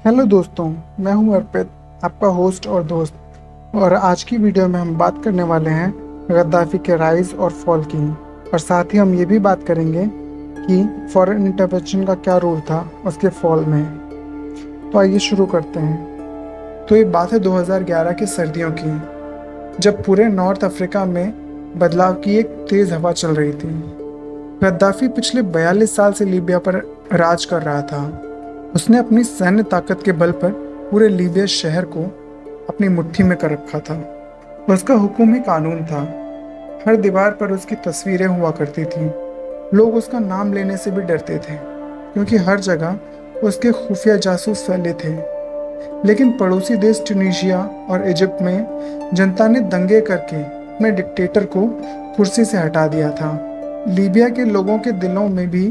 Hello दोस्तों, मैं हूं अर्पित, आपका होस्ट और दोस्त। और आज की वीडियो में हम बात करने वाले हैं गद्दाफी के राइज और फॉल की। और साथ ही हम ये भी बात करेंगे कि फॉरेन इंटरवेंशन का क्या रोल था उसके फॉल में। तो आइए शुरू करते हैं। तो ये बात है 2011 की सर्दियों की, जब पूरे नॉर्थ अफ्रीका में बदलाव की एक तेज़ हवा चल रही थी। गद्दाफी पिछले 42 साल से लीबिया पर राज कर रहा था। उसने अपनी सैन्य ताकत के बल पर पूरे लीबिया शहर को अपनी मुट्ठी में कर रखा था। उसका हुक्म ही कानून था। हर दीवार पर उसकी तस्वीरें हुआ करती थीं। लोग उसका नाम लेने से भी डरते थे, क्योंकि हर जगह उसके खुफिया जासूस फैले थे। लेकिन पड़ोसी देश ट्यूनीशिया और इजिप्ट में जनता ने दंगे करके अपने डिक्टेटर को कुर्सी से हटा दिया था। लीबिया के लोगों के दिलों में भी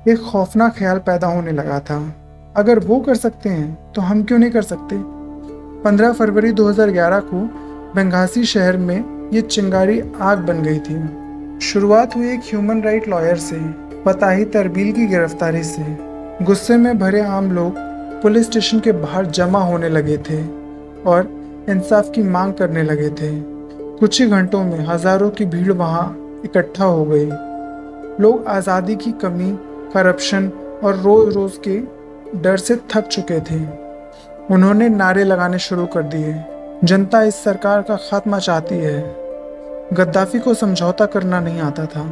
एक खौफनाक ख्याल पैदा होने लगा था। अगर वो कर सकते हैं तो हम क्यों नहीं कर सकते। 15 फरवरी 2011 को बेंगाजी शहर में ये चिंगारी आग बन गई थी। शुरुआत हुई एक ह्यूमन राइट लॉयर से, फताही तरबील की गिरफ्तारी से। गुस्से में भरे आम लोग पुलिस स्टेशन के बाहर जमा होने लगे थे और इंसाफ की मांग करने लगे थे। कुछ ही घंटों में हजारों की भीड़ वहां इकट्ठा हो गई। लोग आज़ादी की कमी, करप्शन और रोज रोज के डर से थक चुके थे। उन्होंने नारे लगाने शुरू कर दिए, जनता इस सरकार का खात्मा चाहती है। गद्दाफी को समझौता करना नहीं आता था।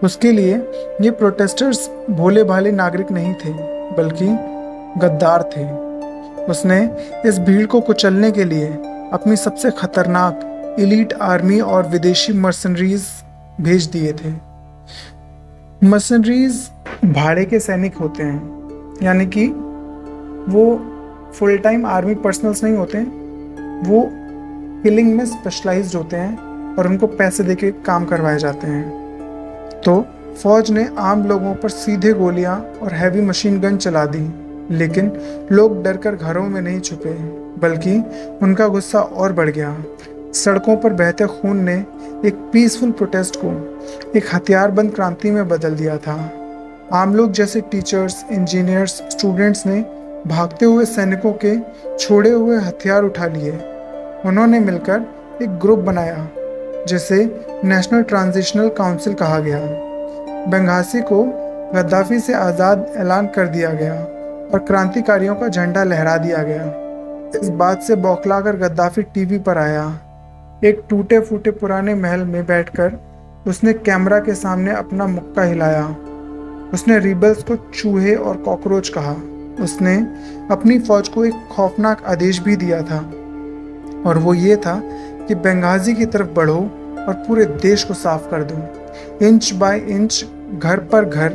उसके लिए ये प्रोटेस्टर्स भोले भाले नागरिक नहीं थे, बल्कि गद्दार थे। उसने इस भीड़ को कुचलने के लिए अपनी सबसे खतरनाक एलीट आर्मी और विदेशी मर्सनरीज भेज दिए थे। मर्सनरीज भाड़े के सैनिक होते हैं, यानी कि वो फुल टाइम आर्मी पर्सनल्स नहीं होते हैं। वो किलिंग में स्पेशलाइज्ड होते हैं और उनको पैसे देके काम करवाए जाते हैं। तो फौज ने आम लोगों पर सीधे गोलियां और हैवी मशीन गन चला दी, लेकिन लोग डरकर घरों में नहीं छुपे, बल्कि उनका गुस्सा और बढ़ गया। सड़कों पर बहते खून ने एक पीसफुल प्रोटेस्ट को एक हथियारबंद क्रांति में बदल दिया था। आम लोग जैसे टीचर्स, इंजीनियर्स, स्टूडेंट्स ने भागते हुए सैनिकों के छोड़े हुए हथियार उठा लिए। उन्होंने मिलकर एक ग्रुप बनाया, जिसे नेशनल ट्रांजिशनल काउंसिल कहा गया। बेंगाजी को गद्दाफी से आज़ाद ऐलान कर दिया गया और क्रांतिकारियों का झंडा लहरा दिया गया। इस बात से बौखलाकर गद्दाफी टीवी पर आया। एक टूटे फूटे पुराने महल में बैठकर उसने कैमरा के सामने अपना मुक्का हिलाया। उसने रिबल्स को चूहे और कॉकरोच कहा। उसने अपनी फौज को एक खौफनाक आदेश भी दिया था, और वो ये था कि बेंगाजी की तरफ बढ़ो और पूरे देश को साफ कर दो, इंच बाय इंच, घर पर घर,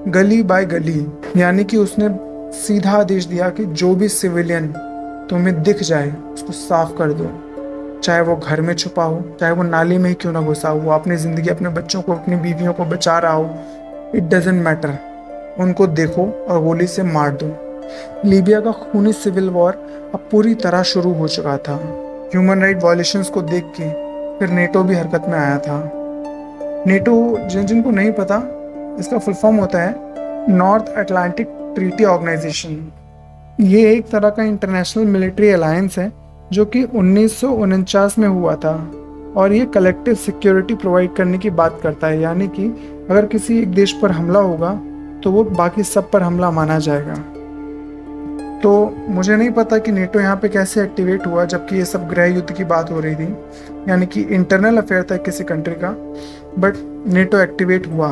गली बाय गली। यानी कि उसने सीधा आदेश दिया कि जो भी सिविलियन तुम्हें दिख जाए उसको साफ कर दो, चाहे वो घर में छुपा हो, चाहे वो नाली में ही क्यों ना घुसा हो, वो अपनी ज़िंदगी, अपने बच्चों को, अपनी बीवियों को बचा रहा हो, इट डजेंट मैटर। उनको देखो और गोली से मार दो। लीबिया का खूनी सिविल वॉर अब पूरी तरह शुरू हो चुका था। ह्यूमन राइट वॉयलेशंस को देख के फिर नेटो भी हरकत में आया था। नेटो, जिनको नहीं पता, इसका फुल फॉर्म होता है नॉर्थ अटलांटिक ट्रीटी ऑर्गेनाइजेशन। ये एक तरह का इंटरनेशनल मिलिट्री अलायंस है जो कि 1949 में हुआ था, और ये कलेक्टिव सिक्योरिटी प्रोवाइड करने की बात करता है। यानी कि अगर किसी एक देश पर हमला होगा तो वो बाकी सब पर हमला माना जाएगा। तो मुझे नहीं पता कि नेटो यहाँ पे कैसे एक्टिवेट हुआ, जबकि ये सब गृह युद्ध की बात हो रही थी, यानी कि इंटरनल अफेयर था किसी कंट्री का, बट नेटो एक्टिवेट हुआ।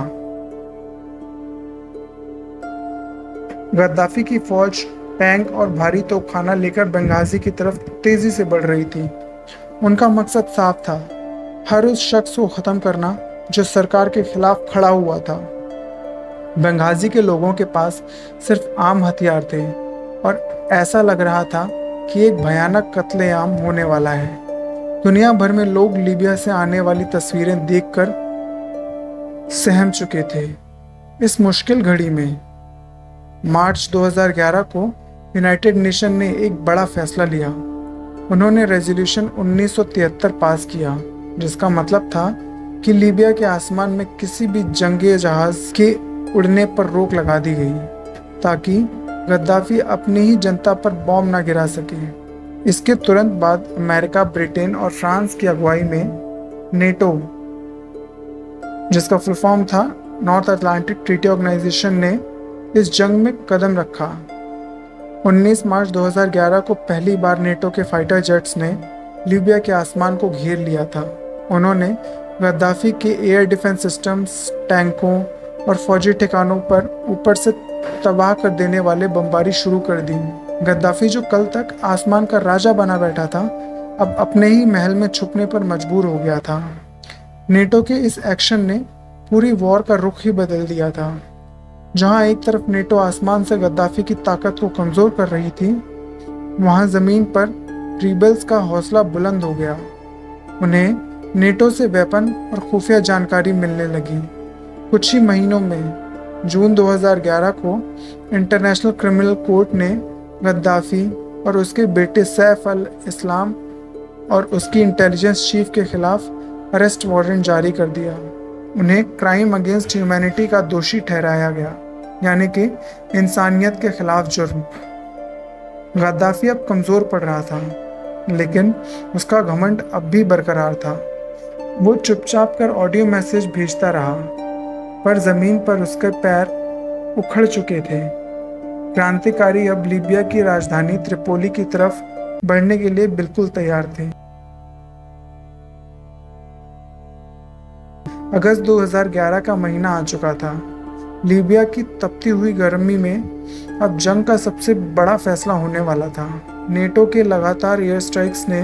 गद्दाफी की फौज टैंक और भारी तोपखाना लेकर बेंगाजी की तरफ तेजी से बढ़ रही थी। उनका मकसद साफ था, हर उस शख्स को ख़त्म करना जो सरकार के खिलाफ खड़ा हुआ था। बेंगाजी के लोगों के पास सिर्फ आम हथियार थे, और ऐसा लग रहा था कि एक भयानक कत्लेआम होने वाला है। दुनिया भर में लोग लीबिया से आने वाली तस्वीरें देखकर सहम चुके थे। इस मुश्किल घड़ी में मार्च 2011 को यूनाइटेड नेशन ने एक बड़ा फैसला लिया। उन्होंने रेजोल्यूशन 1973 पास किया, जिसका मतलब था कि लीबिया के आसमान में किसी भी जंगी जहाज के उड़ने पर रोक लगा दी गई, ताकि गद्दाफी अपनी ही जनता पर बॉम्ब ना गिरा सके। इसके तुरंत बाद अमेरिका, ब्रिटेन और फ्रांस की अगुवाई में नेटो, जिसका फुल फॉर्म था नॉर्थ अटलांटिक ट्रीटी ऑर्गेनाइजेशन, ने इस जंग में कदम रखा। 19 मार्च 2011 को पहली बार नेटो के फाइटर जेट्स ने लीबिया के आसमान को घेर लिया था। उन्होंने गद्दाफी के एयर डिफेंस सिस्टम्स, टैंकों और फौजी ठिकानों पर ऊपर से तबाह कर देने वाले बमबारी शुरू कर दी। गद्दाफी, जो कल तक आसमान का राजा बना बैठा था, अब अपने ही महल में छुपने पर मजबूर हो गया था। नेटो के इस एक्शन ने पूरी वॉर का रुख ही बदल दिया था। जहां एक तरफ नेटो आसमान से गद्दाफी की ताकत को कमजोर कर रही थी, वहां जमीन पर रिबेल्स का हौसला बुलंद हो गया। उन्हें नेटो से वेपन और खुफिया जानकारी मिलने लगी। कुछ ही महीनों में जून 2011 को इंटरनेशनल क्रिमिनल कोर्ट ने गद्दाफी और उसके बेटे सैफ अल इस्लाम और उसकी इंटेलिजेंस चीफ के खिलाफ अरेस्ट वारंट जारी कर दिया। उन्हें क्राइम अगेंस्ट ह्यूमैनिटी का दोषी ठहराया गया, यानी कि इंसानियत के खिलाफ जुर्म। गद्दाफी अब कमज़ोर पड़ रहा था, लेकिन उसका घमंड अब भी बरकरार था। वो चुपचाप कर ऑडियो मैसेज भेजता रहा, पर ज़मीन पर उसके पैर उखड़ चुके थे। क्रांतिकारी अब लीबिया की राजधानी त्रिपोली की तरफ बढ़ने के लिए बिल्कुल तैयार थे। अगस्त 2011 का महीना आ चुका था। लीबिया की तपती हुई गर्मी में अब जंग का सबसे बड़ा फैसला होने वाला था। नेटो के लगातार एयर स्ट्राइक्स ने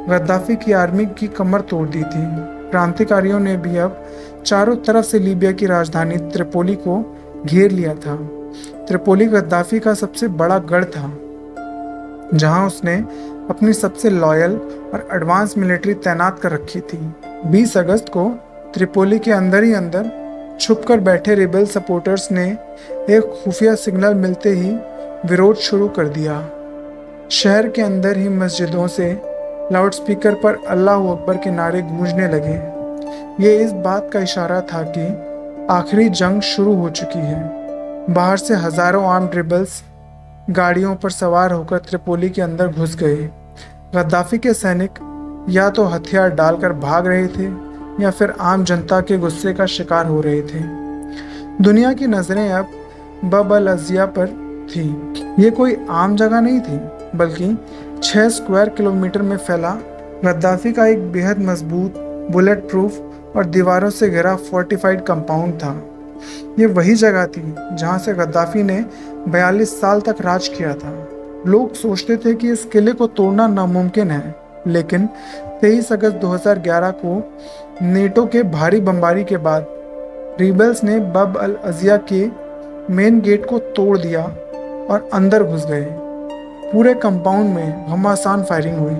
गद्दाफी की आर्मी की कमर तोड़ दी थी। क्रांतिकारियों ने भी अब चारों तरफ से लीबिया की राजधानी त्रिपोली को घेर लिया था। त्रिपोली गद्दाफी का सबसे बड़ा गढ़ था, जहां उसने अपनी सबसे लॉयल और एडवांस मिलिट्री तैनात कर रखी थी। 20 अगस्त को त्रिपोली के अंदर ही अंदर छुपकर बैठे रिबेल सपोर्टर्स ने एक खुफिया सिग्नल मिलते ही विरोध शुरू कर दिया। शहर के अंदर ही मस्जिदों से लाउडस्पीकर पर अल्लाह अकबर के नारे गूंजने लगे। ये इस बात का इशारा था कि आखिरी जंग शुरू हो चुकी है। बाहर से हजारों आर्म्ड रिबेल्स गाड़ियों पर सवार होकर त्रिपोली के अंदर घुस गए। गद्दाफी के सैनिक या तो हथियार डालकर भाग रहे थे या फिर आम जनता के गुस्से का शिकार हो रहे थे। दुनिया की नज़रें अब बब अल अज़िया पर थी। ये कोई आम जगह नहीं थी, बल्कि 6 स्क्वायर किलोमीटर में फैला गद्दाफी का एक बेहद मजबूत, बुलेट प्रूफ और दीवारों से घिरा फोर्टिफाइड कंपाउंड था। ये वही जगह थी जहां से गद्दाफी ने 42 साल तक राज किया था। लोग सोचते थे कि इस किले को तोड़ना नामुमकिन है, लेकिन 23 अगस्त 2011 को नेटो के भारी बमबारी के बाद रिबेल्स ने बब अल अज़िया के मेन गेट को तोड़ दिया और अंदर घुस गए। पूरे कंपाउंड में घमासान फायरिंग हुई।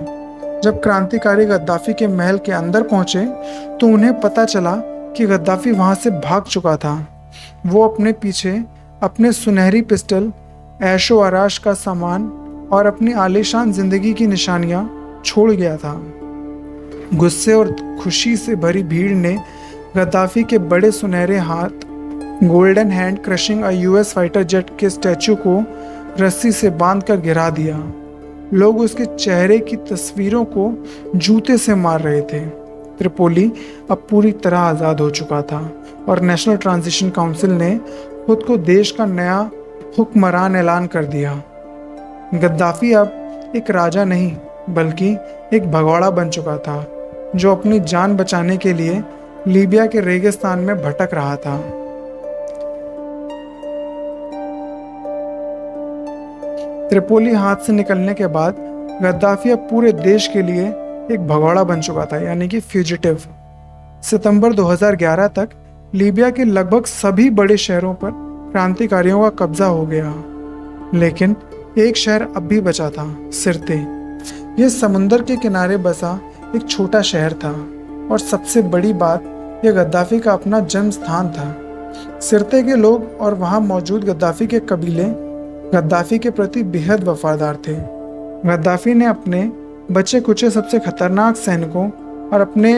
जब क्रांतिकारी गद्दाफी के महल के अंदर पहुंचे तो उन्हें पता चला कि गद्दाफी वहां से भाग चुका था। वो अपने पीछे अपने सुनहरी पिस्टल, ऐशो आराश का सामान और अपनी आलीशान जिंदगी की निशानियां छोड़ गया था। गुस्से और खुशी से भरी भीड़ ने गद्दाफी के बड़े सुनहरे हाथ, golden hand crushing US fighter jet के स्टैचू को रस्सी से बांधकर गिरा दिया। लोग उसके चेहरे की तस्वीरों को जूते से मार रहे थे। त्रिपोली अब पूरी तरह आज़ाद हो चुका था और नेशनल ट्रांजिशन काउंसिल ने खुद को देश का नया हुक्मरान ऐलान कर दिया। गद्दाफी अब एक राजा नहीं, बल्कि एक भगोड़ा बन चुका था, जो अपनी जान बचाने के लिए लीबिया के रेगिस्तान में भटक रहा था। त्रिपोली हाथ से निकलने के बाद गद्दाफी अब पूरे देश के लिए एक भगोड़ा बन चुका था, यानी कि फ्यूजिटिव। सितंबर 2011 तक लीबिया के लगभग सभी बड़े शहरों पर क्रांतिकारियों का कब्जा हो गया, लेकिन एक शहर अब भी बचा था, सिरते। यह समुंदर के किनारे बसा एक छोटा शहर था और सबसे बड़ी बात, यह गद्दाफी का अपना जन्म स्थान था। सिरते के लोग और वहां मौजूद गद्दाफी के कबीले गद्दाफी के प्रति बेहद वफादार थे। गद्दाफी ने अपने बचे कुचे सबसे खतरनाक सैनिकों और अपने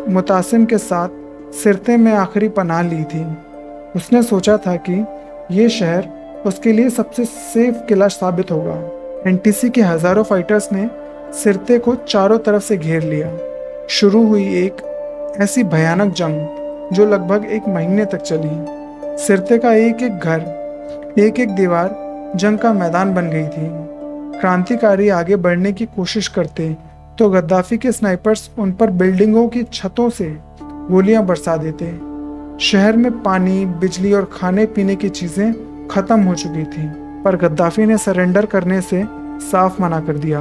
मुतासिम के साथ सिरते में आखिरी पनाह ली थी। उसने सोचा था कि ये शहर उसके लिए सबसे सेफ किला साबित होगा। एनटीसी के हजारों फाइटर्स ने सिरते को चारों तरफ से घेर लिया। शुरू हुई एक ऐसी भयानक जंग जो लगभग एक महीने तक चली। सिरते का एक एक घर, एक एक दीवार जंग का मैदान बन गई थी। क्रांतिकारी आगे बढ़ने की कोशिश करते तो गद्दाफी के स्नाइपर्स उन पर बिल्डिंगों की छतों से गोलियां बरसा देते। शहर में पानी, बिजली और खाने पीने की चीजें खत्म हो चुकी थी, पर गद्दाफी ने सरेंडर करने से साफ मना कर दिया।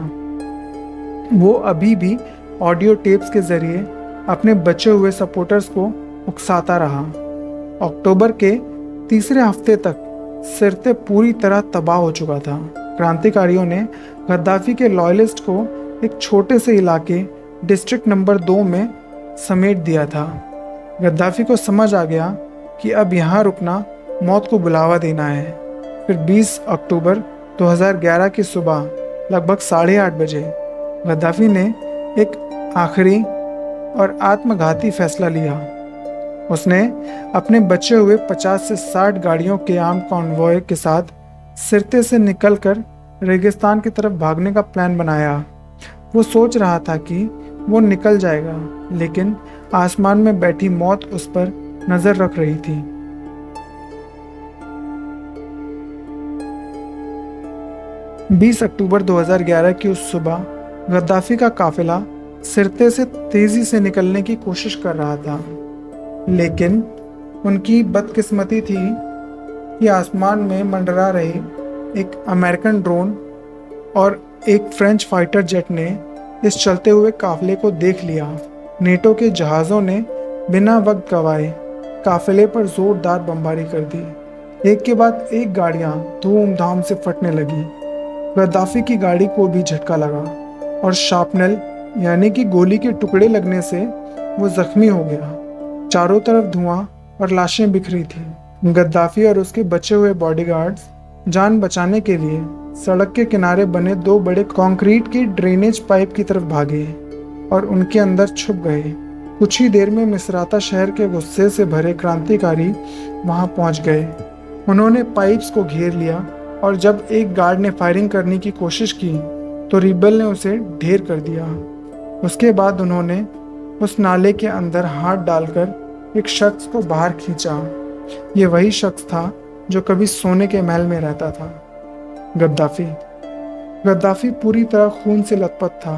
वो अभी भी ऑडियो टेप्स के जरिए अपने बचे हुए सपोर्टर्स को उकसाता रहा। अक्टूबर के तीसरे हफ्ते तक सिरते पूरी तरह तबाह हो चुका था। क्रांतिकारियों ने गद्दाफी के लॉयलिस्ट को एक छोटे से इलाके डिस्ट्रिक्ट नंबर 2 में समेट दिया था। गद्दाफी को समझ आ गया कि अब यहाँ रुकना मौत को बुलावा देना है। फिर 20 अक्टूबर 2011 की सुबह लगभग 8:30 बजे गद्दाफी ने एक आखिरी और आत्मघाती फैसला लिया। उसने अपने बचे हुए 50 से 60 गाड़ियों के आर्म कॉन्वॉय के साथ सिरते से निकलकर रेगिस्तान की तरफ भागने का प्लान बनाया। वो सोच रहा था कि वो निकल जाएगा, लेकिन आसमान में बैठी मौत उस पर नजर रख रही थी। बीस अक्टूबर 2011 की उस सुबह गद्दाफी का काफिला सिरते से तेजी से निकलने की कोशिश कर रहा था, लेकिन उनकी बदकिस्मती थी कि आसमान में मंडरा रही एक अमेरिकन ड्रोन और एक फ्रेंच फाइटर जेट ने इस चलते हुए काफिले को देख लिया। नेटो के जहाज़ों ने बिना वक्त गवाए काफिले पर जोरदार बमबारी कर दी। एक के बाद एक गाड़ियां धूमधाम से फटने लगी। गद्दाफी की गाड़ी को भी झटका लगा और शार्पनल यानी कि गोली के टुकड़े लगने से वो जख्मी हो गया। चारों तरफ धुआं और लाशें बिखरी थी। गद्दाफी और उसके बचे हुए बॉडीगार्ड्स जान बचाने के लिए सड़क के किनारे बने 2 बड़े कंक्रीट के ड्रेनेज पाइप की तरफ भागे और उनके अंदर छुप गए। कुछ ही देर में मिसराता शहर के गुस्से से भरे क्रांतिकारी वहां पहुंच गए। उन्होंने पाइप्स को घेर लिया और जब एक गार्ड ने फायरिंग करने की कोशिश की तो रिबेल ने उसे ढेर कर दिया। उसके बाद उन्होंने उस नाले के अंदर हाथ डालकर एक शख्स को बाहर खींचा। ये वही शख्स था जो कभी सोने के महल में रहता था, गद्दाफी। गद्दाफी पूरी तरह खून से लथपथ था।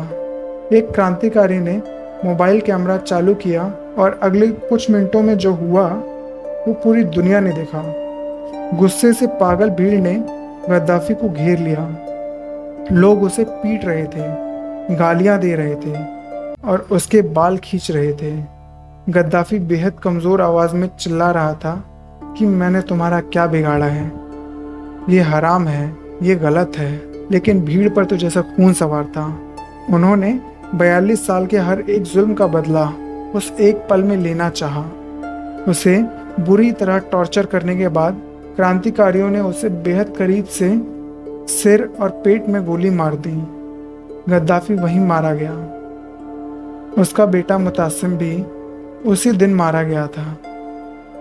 एक क्रांतिकारी ने मोबाइल कैमरा चालू किया और अगले कुछ मिनटों में जो हुआ वो पूरी दुनिया ने देखा। गुस्से से पागल भीड़ ने गद्दाफी को घेर लिया। लोग उसे पीट रहे थे, गालियां दे रहे थे और उसके बाल खींच रहे थे। गद्दाफी बेहद कमज़ोर आवाज़ में चिल्ला रहा था कि मैंने तुम्हारा क्या बिगाड़ा है, ये हराम है, ये गलत है। लेकिन भीड़ पर तो जैसा खून सवार था। उन्होंने 42 साल के हर एक जुल्म का बदला उस एक पल में लेना चाहा। उसे बुरी तरह टॉर्चर करने के बाद क्रांतिकारियों ने उसे बेहद करीब से सिर और पेट में गोली मार दी। गद्दाफी वहीं मारा गया। उसका बेटा मुतासिम भी उसी दिन मारा गया था।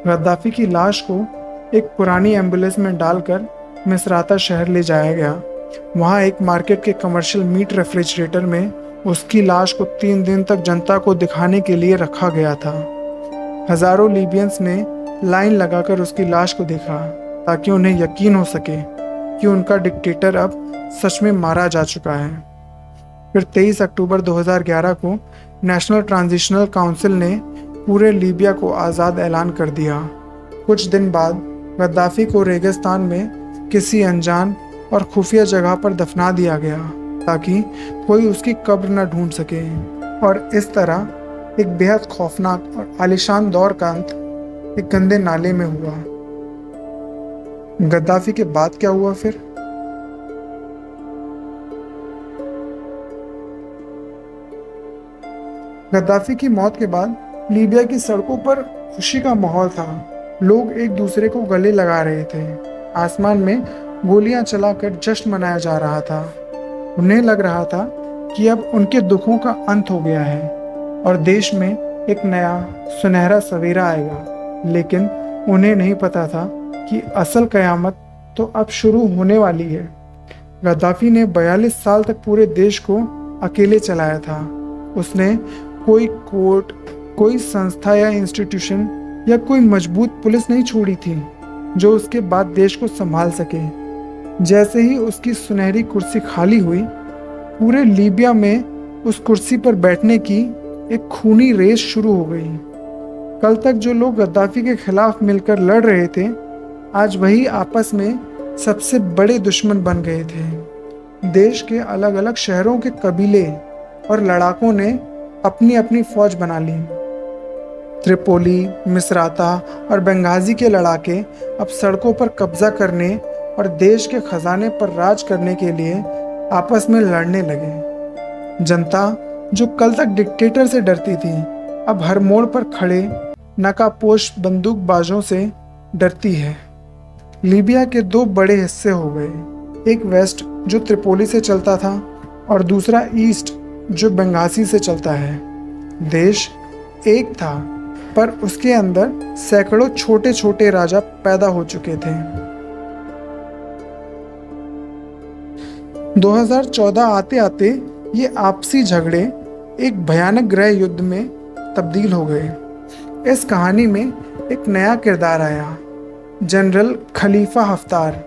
गद्दाफी की लाश को एक पुरानी एम्बुलेंस में डालकर मिसराता शहर ले जाया गया। वहां एक मार्केट के कमर्शियल मीट रेफ्रिजरेटर में उसकी लाश को 3 दिन तक जनता को दिखाने के लिए रखा गया था। हजारों लीबियंस ने लाइन लगाकर उसकी लाश को देखा ताकि उन्हें यकीन हो सके कि उनका डिक्टेटर अब सच में मारा जा चुका है। फिर 23 अक्टूबर 2011 को नेशनल ट्रांजिशनल काउंसिल ने पूरे लीबिया को आज़ाद ऐलान कर दिया। कुछ दिन बाद गद्दाफी को रेगिस्तान में किसी अनजान और खुफिया जगह पर दफना दिया गया ताकि कोई उसकी कब्र न ढूंढ सके। और इस तरह एक बेहद खौफनाक और आलिशान दौर का अंत एक गंदे नाले में हुआ। गद्दाफी के बाद क्या हुआ फिर? गद्दाफी की मौत के बाद लीबिया की सड़कों पर खुशी का माहौल था। लोग एक दूसरे को गले लगा रहे थे। आसमान में गोलियां चलाकर जश्न मनाया जा रहा था। उन्हें लग रहा था कि अब उनके दुखों का अंत हो गया है और देश में एक नया सुनहरा सवेरा आएगा। लेकिन उन्हें नहीं पता था कि असल कयामत तो अब शुरू होने वाली है। गद्दाफी ने 42 साल तक पूरे देश को अकेले चलाया था। उसने कोई कोर्ट, कोई संस्था या इंस्टीट्यूशन या कोई मजबूत पुलिस नहीं छोड़ी थी जो उसके बाद देश को संभाल सके। जैसे ही उसकी सुनहरी कुर्सी खाली हुई, पूरे लीबिया में उस कुर्सी पर बैठने की एक खूनी रेस शुरू हो गई। कल तक जो लोग गद्दाफी के खिलाफ मिलकर लड़ रहे थे, आज वही आपस में सबसे बड़े दुश्मन बन गए थे। देश के अलग अलग शहरों के कबीले और लड़ाकों ने अपनी अपनी फौज बना ली। त्रिपोली, मिसराता और बेंगाजी के लड़ाके अब सड़कों पर कब्जा करने और देश के खजाने पर राज करने के लिए आपस में लड़ने लगे। जनता जो कल तक डिक्टेटर से डरती थी, अब हर मोड़ पर खड़े नकाबपोश बंदूकबाजों से डरती है। लीबिया के दो बड़े हिस्से हो गए, एक वेस्ट जो त्रिपोली से चलता था और दूसरा ईस्ट जो बेंगाजी से चलता है। देश एक था, पर उसके अंदर सैकड़ों छोटे छोटे राजा पैदा हो चुके थे। 2014 आते आते ये आपसी झगड़े एक भयानक गृह युद्ध में तब्दील हो गए। इस कहानी में एक नया किरदार आया, जनरल खलीफा हफ्तार।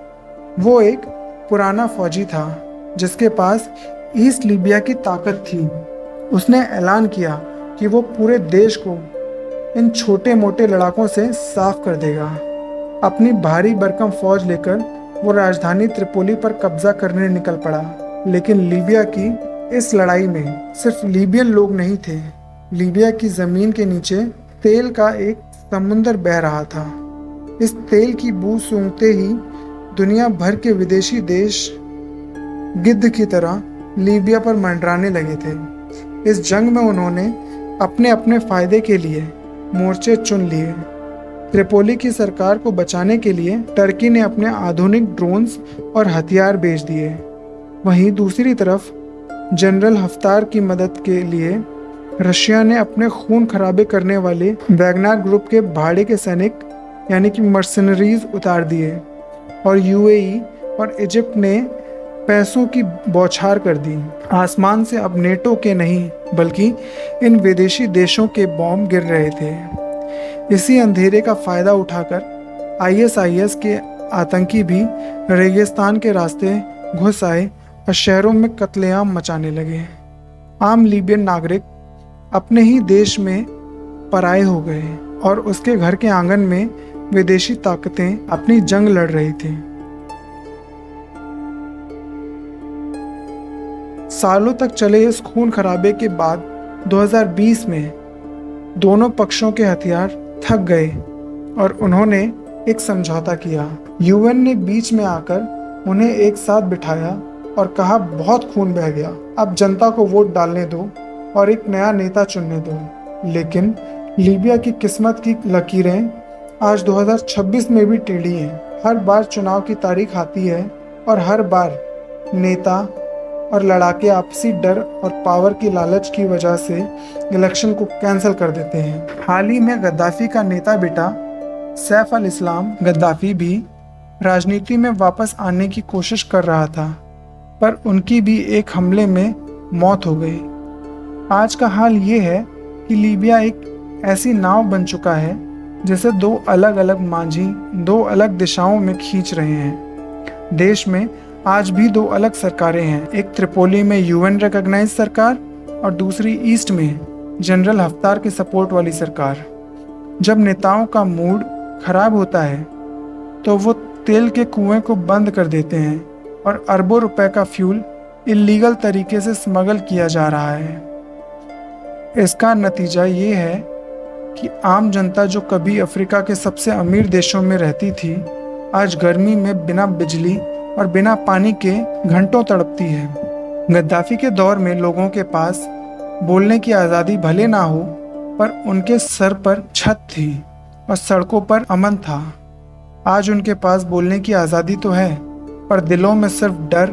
वो एक पुराना फौजी था जिसके पास ईस्ट लीबिया की ताकत थी। उसने ऐलान किया कि वो पूरे देश को इन छोटे मोटे लड़ाकों से साफ कर देगा। अपनी भारी भरकम फौज लेकर वो राजधानी त्रिपोली पर कब्जा करने निकल पड़ा। लेकिन लीबिया की इस लड़ाई में सिर्फ लीबियन लोग नहीं थे। लीबिया की जमीन के नीचे तेल का एक समुंदर बह रहा था। इस तेल की बू सूंघते ही दुनिया भर के विदेशी देश गिद्ध की तरह लीबिया पर मंडराने लगे थे। इस जंग में उन्होंने अपने अपने फायदे के लिए मोर्चे चुन लिए। त्रिपोली की सरकार को बचाने के लिए टर्की ने अपने आधुनिक ड्रोन्स और हथियार भेज दिए। वहीं दूसरी तरफ जनरल हफ्तार की मदद के लिए रशिया ने अपने खून खराबे करने वाले वैगनर ग्रुप के भाड़े के सैनिक यानी कि मर्सनरीज उतार दिए और यूएई और इजिप्ट ने पैसों की बौछार कर दी। आसमान से अब नेटो के नहीं बल्कि इन विदेशी देशों के बॉम्ब गिर रहे थे। इसी अंधेरे का फायदा उठाकर आईएसआईएस के आतंकी भी रेगिस्तान के रास्ते घुस आए और शहरों में कत्लेआम मचाने लगे। आम लीबियन नागरिक अपने ही देश में पराये हो गए और उसके घर के आंगन में विदेशी ताकतें अपनी जंग लड़ रही थी। सालों तक चले इस खून खराबे के बाद 2020 में दोनों पक्षों के हथियार थक गए और उन्होंने एक समझौता किया। यूएन ने बीच में आकर उन्हें एक साथ बिठाया और कहा बहुत खून बह गया, अब जनता को वोट डालने दो और एक नया नेता चुनने दो। लेकिन लीबिया की किस्मत की लकीरें आज 2026 में भी टेढ़ी हैं। हर बार चुनाव की तारीख आती है और हर बार नेता और लड़ाके आपसी डर और पावर की लालच की वजह से इलेक्शन को कैंसिल कर देते हैं। हाल ही में गद्दाफी का नेता बेटा सैफ अल इस्लाम गद्दाफी भी राजनीति में वापस आने की कोशिश कर रहा था, पर उनकी भी एक हमले में मौत हो गई। आज का हाल ये है कि लीबिया एक ऐसी नाव बन चुका है जिसे दो अलग अलग मांझी दो अलग दिशाओं में खींच रहे हैं। देश में आज भी दो अलग सरकारें हैं, एक त्रिपोली में यूएन रिकॉग्नाइज सरकार और दूसरी ईस्ट में जनरल हफ्तार के सपोर्ट वाली सरकार। जब नेताओं का मूड खराब होता है तो वो तेल के कुएं को बंद कर देते हैं और अरबों रुपए का फ्यूल इलीगल तरीके से स्मगल किया जा रहा है। इसका नतीजा ये है कि आम जनता जो कभी अफ्रीका के सबसे अमीर देशों में रहती थी, आज गर्मी में बिना बिजली और बिना पानी के घंटों तड़पती है। गद्दाफी के दौर में लोगों के पास बोलने की आज़ादी भले ना हो, पर उनके सर पर छत थी और सड़कों पर अमन था। आज उनके पास बोलने की आज़ादी तो है, पर दिलों में सिर्फ डर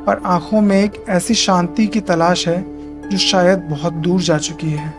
और आंखों में एक ऐसी शांति की तलाश है जो शायद बहुत दूर जा चुकी है।